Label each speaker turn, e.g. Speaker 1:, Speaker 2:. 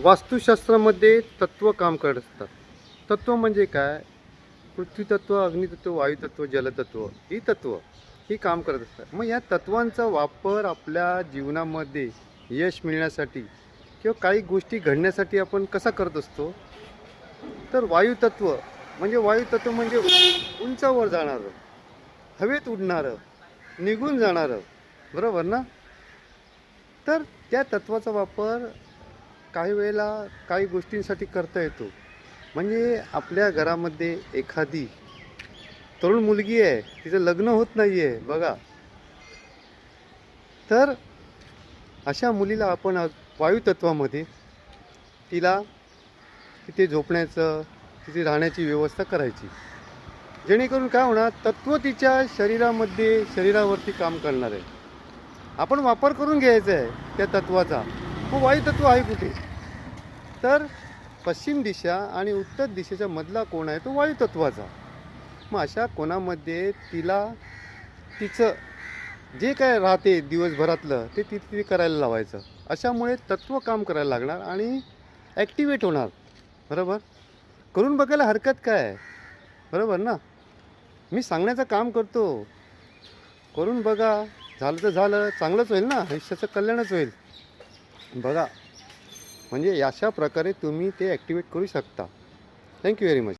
Speaker 1: वास्तुशास्त्रामध्ये तत्व काम करत असतात. तत्व म्हणजे काय? पृथ्वीतत्व, अग्नितत्व, वायुतत्व, जलतत्व ही काम करत असतात. मग या तत्वांचा वापर आपल्या जीवनामध्ये यश मिळण्यासाठी किंवा काही गोष्टी घडण्यासाठी आपण कसा करत असतो? तर वायुतत्व म्हणजे उंचावर जाणारं, हवेत उडणारं, निघून जाणारं, बरोबर ना? तर त्या तत्वाचा वापर काही वेळेला काही गोष्टींसाठी करता येतो. म्हणजे आपल्या घरामध्ये एखादी तरुण मुलगी आहे, तिचं लग्न होत नाही आहे बघा. तर अशा मुलीला आपण वायुतत्वामध्ये तिला तिथे झोपण्याचं, तिथे राहण्याची व्यवस्था करायची. जेणेकरून काय होणार, तत्व तिच्या शरीरावरती काम करणार आहे. आपण वापर करून घ्यायचा आहे त्या तत्वाचा. मग वायुतत्व आहे कुठे? तर पश्चिम दिशा आणि उत्तर दिशेच्या मधला कोण आहे तो वायुतत्वाचा. मग अशा कोणामध्ये तिला तिचं जे काय राहते दिवसभरातलं ते तिथे करायला लावायचं. अशामुळे तत्व काम करायला लागणार आणि ॲक्टिवेट होणार. बरोबर? करून बघायला हरकत काय आहे? बरोबर ना? मी सांगण्याचं काम करतो. करून बघा. झालं तर झालं, चांगलंच होईल ना, आयुष्याचं कल्याणच होईल. बघा, म्हणजे अशा प्रकारे तुम्ही ते ॲक्टिवेट करू शकता. Thank you very much.